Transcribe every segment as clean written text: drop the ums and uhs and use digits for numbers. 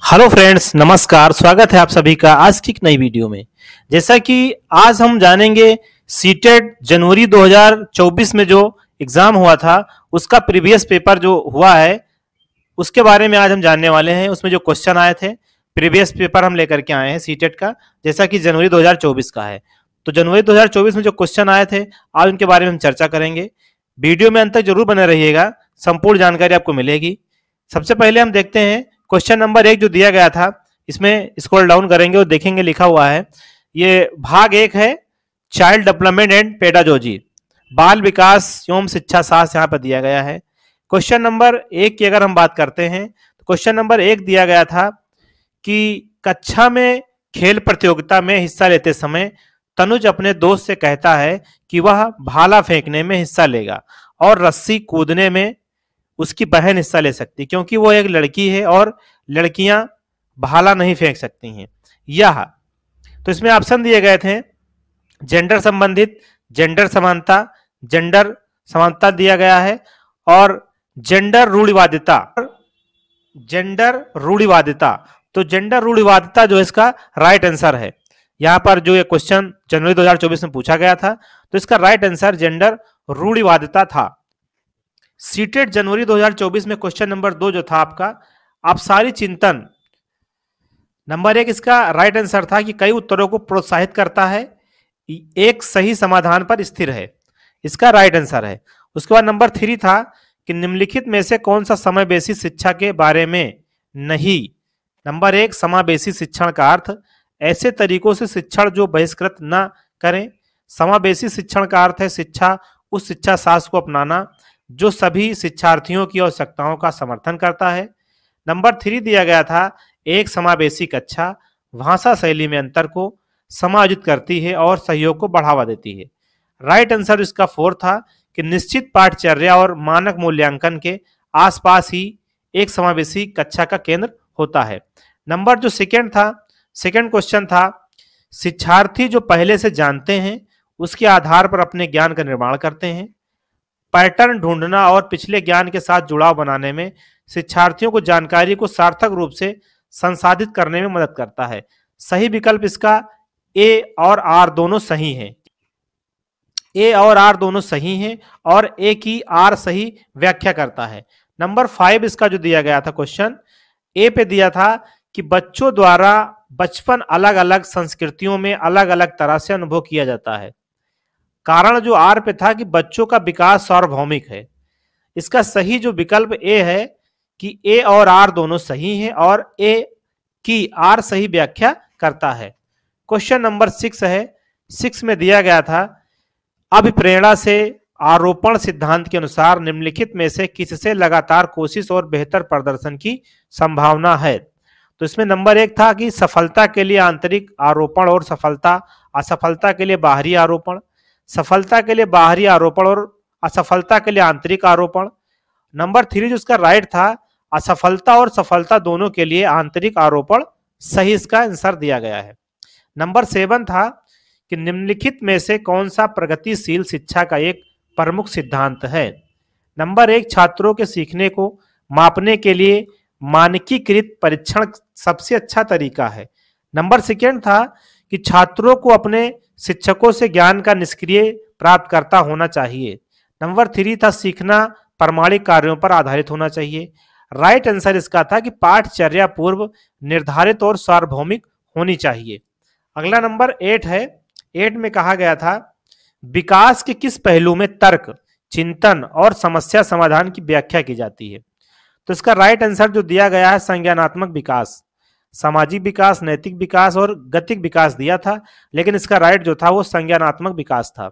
Hello friends, नमस्कार। स्वागत है आप सभी का आज की एक नई वीडियो में। जैसा कि आज हम जानेंगे सीटेट जनवरी 2024 में जो एग्जाम हुआ था उसका प्रीवियस पेपर जो हुआ है उसके बारे में आज हम जानने वाले हैं। उसमें जो क्वेश्चन आए थे, प्रीवियस पेपर हम लेकर के आए हैं सीटेट का, जैसा कि जनवरी 2024 का है। तो जनवरी 2024 में जो क्वेश्चन आए थे आज उनके बारे में हम चर्चा करेंगे। वीडियो में अंत तक जरूर बने रहिएगा, संपूर्ण जानकारी आपको मिलेगी। सबसे पहले हम देखते हैं क्वेश्चन नंबर 1 जो दिया गया था। इसमें स्क्रॉल डाउन करेंगे और देखेंगे लिखा हुआ है, ये भाग 1 है, चाइल्ड डेवलपमेंट एंड पेडागोजी, बाल विकास एवं शिक्षा शास्त्र यहाँ पर दिया गया है। क्वेश्चन नंबर 1 की अगर हम बात करते हैं तो क्वेश्चन नंबर 1 दिया गया था कि कक्षा में खेल प्रतियोगिता में हिस्सा लेते समय तनुज अपने दोस्त से कहता है कि वह भाला फेंकने में हिस्सा लेगा और रस्सी कूदने में उसकी बहन हिस्सा ले सकती, क्योंकि वो एक लड़की है और लड़कियां भाला नहीं फेंक सकती हैं। यह तो इसमें ऑप्शन दिए गए थे जेंडर संबंधित, जेंडर समानता, जेंडर समानता दिया गया है और जेंडर रूढ़िवादिता। जेंडर रूढ़िवादिता, तो जेंडर रूढ़िवादिता जो इसका राइट आंसर है। यहां पर जो ये क्वेश्चन जनवरी 2024 में पूछा गया था तो इसका राइट आंसर जेंडर रूढ़िवादिता था। सीटेट जनवरी 2024 में क्वेश्चन नंबर 2 जो था आपका, आप सारी चिंतन, नंबर 1 इसका राइट आंसर था कि कई उत्तरों को प्रोत्साहित करता है, एक सही समाधान पर स्थिर है, इसका राइट आंसर है। उसके बाद नंबर 3 था कि निम्नलिखित में से कौन सा समावेशी शिक्षा के बारे में नहीं। नंबर 1 समावेशी शिक्षण का अर्थ ऐसे तरीकों से शिक्षण जो बहिष्कृत न करें। समावेशी शिक्षण का अर्थ है शिक्षा उस शिक्षा शास्त्र को अपनाना जो सभी शिक्षार्थियों की आवश्यकताओं का समर्थन करता है। नंबर 3 दिया गया था एक समावेशी कक्षा भाषा शैली में अंतर को समायोजित करती है और सहयोग को बढ़ावा देती है। राइट आंसर इसका 4 था कि निश्चित पाठचर्या और मानक मूल्यांकन के आसपास ही एक समावेशी कक्षा का केंद्र होता है। नंबर जो सेकेंड था, सेकेंड क्वेश्चन था शिक्षार्थी जो पहले से जानते हैं उसके आधार पर अपने ज्ञान का निर्माण करते हैं। पैटर्न ढूंढना और पिछले ज्ञान के साथ जुड़ाव बनाने में शिक्षार्थियों को जानकारी को सार्थक रूप से संसाधित करने में मदद करता है। सही विकल्प इसका ए और आर दोनों सही हैं। ए और आर दोनों सही हैं और ए की आर सही व्याख्या करता है। नंबर 5 इसका जो दिया गया था क्वेश्चन ए पे दिया था कि बच्चों द्वारा बचपन अलग अलग संस्कृतियों में अलग अलग तरह से अनुभव किया जाता है। कारण जो आर पे था कि बच्चों का विकास सार्वभौमिक है। इसका सही जो विकल्प ए है कि ए और आर दोनों सही हैं और ए की आर सही व्याख्या करता है। क्वेश्चन नंबर 6 है, 6 में दिया गया था अभिप्रेरणा से आरोपण सिद्धांत के अनुसार निम्नलिखित में से किससे लगातार कोशिश और बेहतर प्रदर्शन की संभावना है। तो इसमें नंबर 1 था कि सफलता के लिए आंतरिक आरोपण और असफलता के लिए बाहरी आरोपण, सफलता के लिए बाहरी आरोपण और असफलता के लिए आंतरिक आरोपण। नंबर 3 जो इसका राइट था असफलता और सफलता दोनों के लिए आंतरिक आरोपण, सही इसका आंसर दिया गया है। नंबर 7 था कि निम्नलिखित में से कौन सा प्रगतिशील शिक्षा का एक प्रमुख सिद्धांत है। नंबर 1 छात्रों के सीखने को मापने के लिए मानकीकृत परीक्षण सबसे अच्छा तरीका है। नंबर 2 था कि छात्रों को अपने शिक्षकों से ज्ञान का निष्क्रिय प्राप्त करता होना चाहिए। नंबर 3 था सीखना प्रामाणिक कार्यों पर आधारित होना चाहिए। राइट आंसर इसका था कि पाठचर्या पूर्व निर्धारित और सार्वभौमिक होनी चाहिए। अगला नंबर 8 है, 8 में कहा गया था विकास के किस पहलू में तर्क, चिंतन और समस्या समाधान की व्याख्या की जाती है। तो इसका राइट आंसर जो दिया गया है संज्ञानात्मक विकास, सामाजिक विकास, नैतिक विकास और गतिक विकास दिया था, लेकिन इसका राइट जो था वो संज्ञानात्मक विकास था।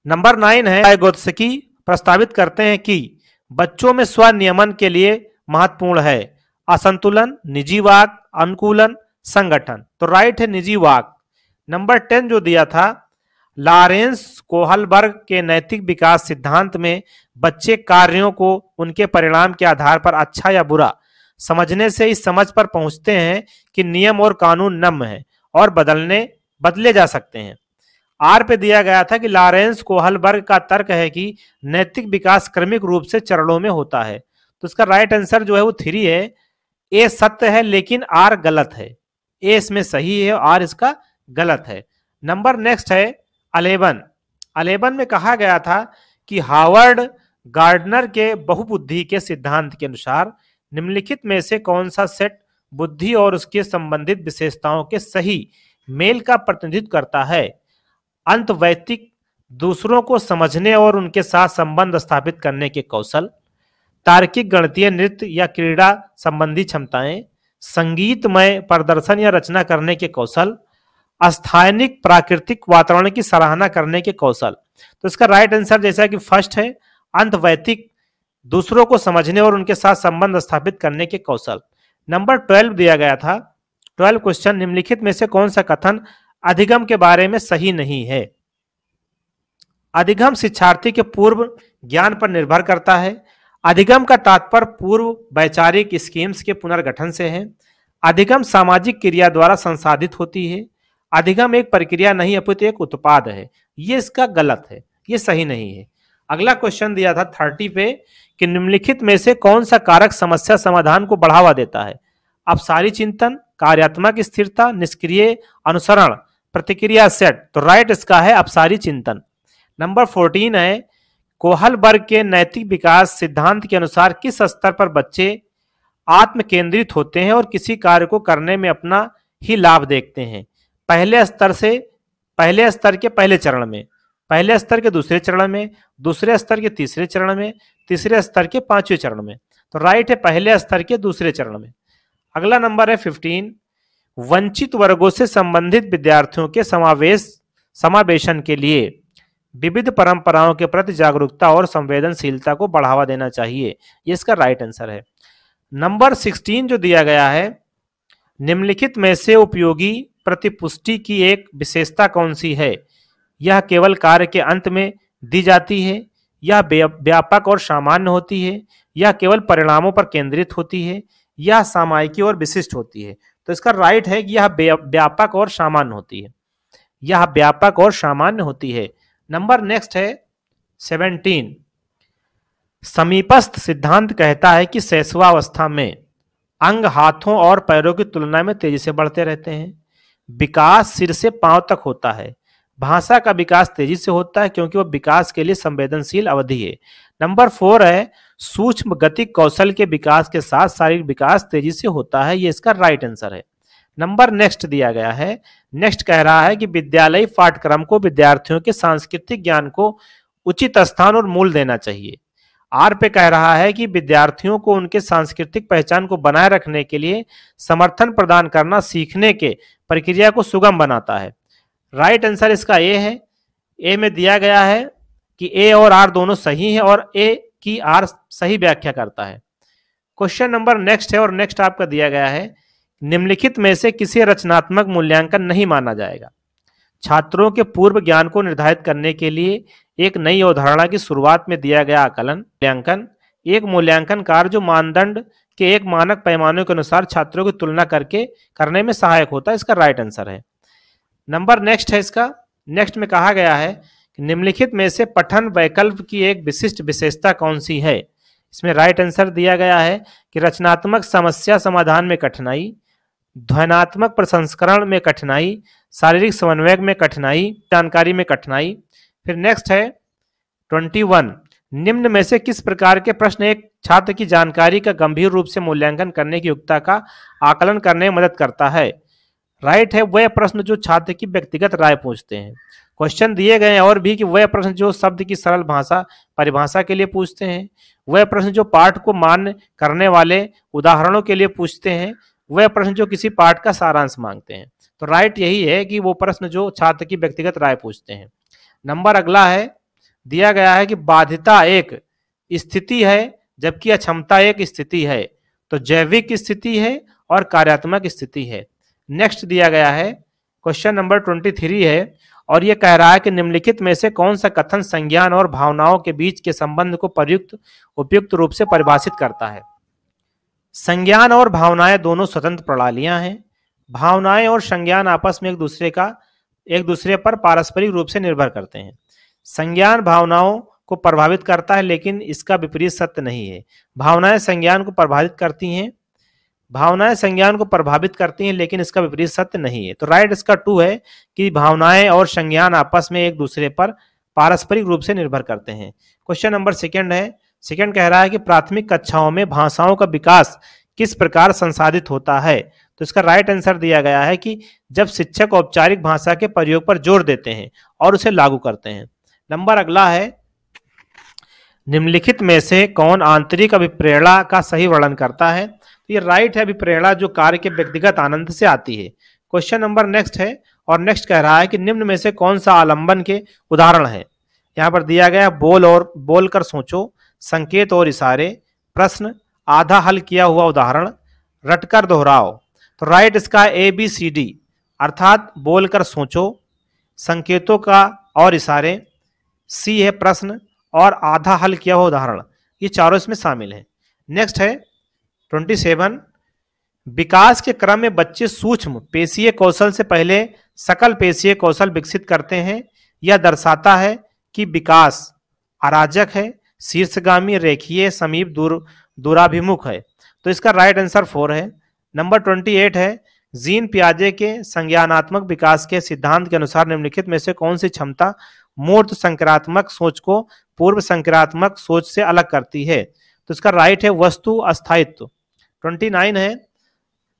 नंबर 9 है वाइगोत्स्की प्रस्तावित करते हैं कि बच्चों में स्वनियमन के लिए महत्वपूर्ण है असंतुलन, निजी वाक, अनुकूलन, संगठन। तो राइट है निजी वाक। नंबर 10 जो दिया था लॉरेंस कोहलबर्ग के नैतिक विकास सिद्धांत में बच्चे कार्यों को उनके परिणाम के आधार पर अच्छा या बुरा समझने से इस समझ पर पहुंचते हैं कि नियम और कानून नम्य हैं और बदले जा सकते हैं। आर पे दिया गया था कि लॉरेंस कोहलबर्ग का तर्क है कि नैतिक विकास क्रमिक रूप से चरणों में होता है। तो इसका राइट आंसर जो है वो 3 है, ए सत्य है लेकिन आर गलत है। ए इसमें सही है, आर इसका गलत है। नंबर नेक्स्ट है 11। 11 में कहा गया था कि हार्वर्ड गार्डनर के बहुबुद्धि के सिद्धांत के अनुसार निम्नलिखित में से कौन सा सेट बुद्धि और उसके संबंधित विशेषताओं के सही मेल का प्रतिनिधित्व करता है? अंतवैयक्तिक, दूसरों को समझने और उनके साथ संबंध स्थापित करने के कौशल, तार्किक, गणितीय, नृत्य या क्रीड़ा संबंधी क्षमताएं, संगीतमय प्रदर्शन या रचना करने के कौशल, स्थानिक प्राकृतिक वातावरण की सराहना करने के कौशल। तो इसका राइट आंसर जैसा कि फर्स्ट है, अंतवैयक्तिक, दूसरों को समझने और उनके साथ संबंध स्थापित करने के कौशल। नंबर 12 दिया गया था। 12 क्वेश्चन, निम्नलिखित में से कौन सा कथन अधिगम के बारे में सही नहीं है? अधिगम शिक्षार्थी के पूर्व ज्ञान पर निर्भर करता है। अधिगम का तात्पर्य पूर्व वैचारिक स्कीम्स के पुनर्गठन से है। अधिगम सामाजिक क्रिया द्वारा संसाधित होती है। अधिगम एक प्रक्रिया नहीं अपितु एक उत्पाद है। ये इसका गलत है, ये सही नहीं है। अगला क्वेश्चन दिया था 30 पे कि निम्नलिखित में से कौन सा कारक समस्या समाधान को बढ़ावा देता है? अपसारी चिंतन, कार्यात्मक स्थिरता, निष्क्रिय अनुसरण, प्रतिक्रिया सेट। तो राइट इसका है अपसारी चिंतन। नंबर 14 है कोहलबर्ग के नैतिक विकास सिद्धांत के अनुसार किस स्तर पर बच्चे आत्म केंद्रित होते हैं और किसी कार्य को करने में अपना ही लाभ देखते हैं? पहले स्तर के पहले चरण में, पहले स्तर के दूसरे चरण में, दूसरे स्तर के तीसरे चरण में, तीसरे स्तर के पांचवें चरण में। तो राइट है पहले स्तर के दूसरे चरण में। अगला नंबर है 15, वंचित वर्गों से संबंधित विद्यार्थियों के समावेशन के लिए विविध परंपराओं के प्रति जागरूकता और संवेदनशीलता को बढ़ावा देना चाहिए। ये इसका राइट आंसर है। नंबर 16 जो दिया गया है, निम्नलिखित में से उपयोगी प्रतिपुष्टि की एक विशेषता कौन सी है? यह केवल कार्य के अंत में दी जाती है, यह व्यापक और सामान्य होती है, यह केवल परिणामों पर केंद्रित होती है, यह सामायिकी और विशिष्ट होती है। तो इसका राइट है कि यह व्यापक और सामान्य होती है, यह व्यापक और सामान्य होती है। नंबर नेक्स्ट है 17, समीपस्थ सिद्धांत कहता है कि शैशवावस्था में अंग हाथों और पैरों की तुलना में तेजी से बढ़ते रहते हैं। विकास सिर से पांव तक होता है। भाषा का विकास तेजी से होता है क्योंकि वह विकास के लिए संवेदनशील अवधि है। नंबर 4 है सूक्ष्म गतिक कौशल के विकास के साथ शारीरिक विकास तेजी से होता है। ये इसका राइट आंसर है। नंबर नेक्स्ट दिया गया है, नेक्स्ट कह रहा है कि विद्यालयी पाठ्यक्रम को विद्यार्थियों के सांस्कृतिक ज्ञान को उचित स्थान और मूल्य देना चाहिए। आर पे कह रहा है कि विद्यार्थियों को उनके सांस्कृतिक पहचान को बनाए रखने के लिए समर्थन प्रदान करना सीखने के प्रक्रिया को सुगम बनाता है। राइट आंसर इसका ए है। ए में दिया गया है कि ए और आर दोनों सही हैं और ए की आर सही व्याख्या करता है। क्वेश्चन नंबर नेक्स्ट है और नेक्स्ट आपका दिया गया है, निम्नलिखित में से किसी रचनात्मक मूल्यांकन नहीं माना जाएगा? छात्रों के पूर्व ज्ञान को निर्धारित करने के लिए एक नई अवधारणा की शुरुआत में दिया गया आकलन मूल्यांकन एक मूल्यांकन कार्य जो मानदंड के एक मानक पैमाने के अनुसार छात्रों की तुलना करने में सहायक होता है। इसका राइट आंसर है। नंबर नेक्स्ट है इसका, नेक्स्ट में कहा गया है कि निम्नलिखित में से पठन वैकल्प की एक विशिष्ट विशेषता कौन सी है? इसमें राइट आंसर दिया गया है कि रचनात्मक समस्या समाधान में कठिनाई, ध्वन्यात्मक प्रसंस्करण में कठिनाई, शारीरिक समन्वय में कठिनाई, जानकारी में कठिनाई। फिर नेक्स्ट है 21, निम्न में से किस प्रकार के प्रश्न एक छात्र की जानकारी का गंभीर रूप से मूल्यांकन करने की योग्यता का आकलन करने में मदद करता है? राइट है वह प्रश्न जो छात्र की व्यक्तिगत राय पूछते हैं। क्वेश्चन दिए गए हैं और भी कि वह प्रश्न जो शब्द की सरल भाषा परिभाषा के लिए पूछते हैं, वह प्रश्न जो पाठ को मान्य करने वाले उदाहरणों के लिए पूछते हैं, वह प्रश्न जो किसी पाठ का सारांश मांगते हैं। तो राइट यही है कि वो प्रश्न जो छात्र की व्यक्तिगत राय पूछते हैं। नंबर अगला है, दिया गया है कि बाध्यता एक स्थिति है जबकि अक्षमता एक स्थिति है। तो जैविक स्थिति है और कार्यात्मक स्थिति है। नेक्स्ट दिया गया है क्वेश्चन नंबर 23 है और यह कह रहा है कि निम्नलिखित में से कौन सा कथन संज्ञान और भावनाओं के बीच के संबंध को उपयुक्त रूप से परिभाषित करता है? संज्ञान और भावनाएं दोनों स्वतंत्र प्रणालियां हैं। भावनाएं और संज्ञान आपस में एक दूसरे पर पारस्परिक रूप से निर्भर करते हैं। संज्ञान भावनाओं को प्रभावित करता है लेकिन इसका विपरीत सत्य नहीं है। भावनाएं संज्ञान को प्रभावित करती हैं। भावनाएं संज्ञान को प्रभावित करती हैं, लेकिन इसका विपरीत सत्य नहीं है। तो राइट इसका 2 है कि भावनाएं और संज्ञान आपस में एक दूसरे पर पारस्परिक रूप से निर्भर करते हैं। क्वेश्चन नंबर 2 है। सेकंड कह रहा है कि प्राथमिक कक्षाओं में भाषाओं का विकास किस प्रकार संसाधित होता है। तो इसका राइट आंसर दिया गया है कि जब शिक्षक औपचारिक भाषा के प्रयोग पर जोर देते हैं और उसे लागू करते हैं। नंबर अगला है, निम्नलिखित में से कौन आंतरिक अभिप्रेरणा का सही वर्णन करता है। तो ये राइट है, अभिप्रेरणा जो कार्य के व्यक्तिगत आनंद से आती है। क्वेश्चन नंबर नेक्स्ट है, और नेक्स्ट कह रहा है कि निम्न में से कौन सा आलंबन के उदाहरण है। यहाँ पर दिया गया बोल और बोलकर सोचो, संकेत और इशारे, प्रश्न, आधा हल किया हुआ उदाहरण, रटकर दोहराओ। तो राइट इसका ABCD अर्थात बोलकर सोचो, संकेतों का और इशारे, सी है प्रश्न और आधा हल किया हुआ उदाहरण, ये चारों इसमें शामिल है। नेक्स्ट है 27, विकास के क्रम में बच्चे सूक्ष्म पेशीय कौशल से पहले सकल पेशीय कौशल विकसित करते हैं। यह दर्शाता है कि विकास अराजक है, शीर्षगामी, रेखीय, समीप, दूराभिमुख है। तो इसका राइट आंसर 4 है। नंबर 28 है, जीन पियाजे के संज्ञानात्मक विकास के सिद्धांत के अनुसार निम्नलिखित में से कौन सी क्षमता मूर्त संक्रात्मक सोच को पूर्व संक्रात्मक सोच से अलग करती है। तो इसका राइट है वस्तु अस्थायित्व। 29 है,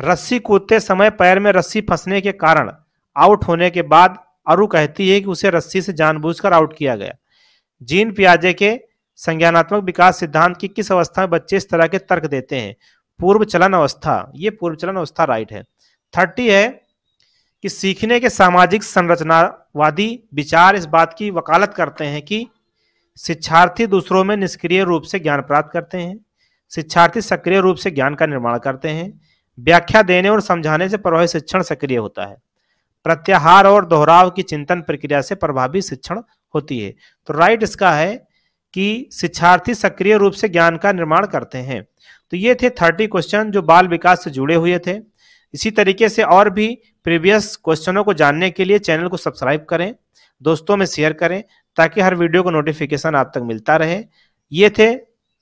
रस्सी कूदते समय पैर में रस्सी फंसने के कारण आउट होने के बाद अरु कहती है कि उसे रस्सी से जानबूझकर आउट किया गया। जीन पियाजे के संज्ञानात्मक विकास सिद्धांत की किस अवस्था में बच्चे इस तरह के तर्क देते हैं। पूर्व चलन अवस्था, ये पूर्व चलन अवस्था राइट है। 30 है कि सीखने के सामाजिक संरचनावादी विचार इस बात की वकालत करते हैं कि शिक्षार्थी दूसरों में निष्क्रिय रूप से ज्ञान प्राप्त करते हैं, शिक्षार्थी सक्रिय रूप से ज्ञान का निर्माण करते हैं, व्याख्या देने और समझाने से प्रभावी शिक्षण सक्रिय होता है, प्रत्याहार और दोहराव की चिंतन प्रक्रिया से प्रभावी शिक्षण होती है। तो राइट इसका है कि शिक्षार्थी सक्रिय रूप से ज्ञान का निर्माण करते हैं। तो ये थे 30 क्वेश्चन जो बाल विकास से जुड़े हुए थे। इसी तरीके से और भी प्रीवियस क्वेश्चनों को जानने के लिए चैनल को सब्सक्राइब करें, दोस्तों में शेयर करें, ताकि हर वीडियो को नोटिफिकेशन आप तक मिलता रहे। ये थे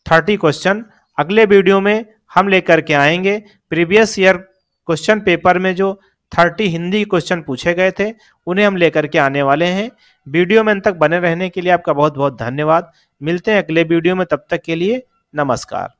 30 क्वेश्चन। अगले वीडियो में हम लेकर के आएंगे प्रीवियस ईयर क्वेश्चन पेपर में जो 30 हिंदी क्वेश्चन पूछे गए थे, उन्हें हम लेकर के आने वाले हैं। वीडियो में अंत तक बने रहने के लिए आपका बहुत बहुत धन्यवाद। मिलते हैं अगले वीडियो में, तब तक के लिए नमस्कार।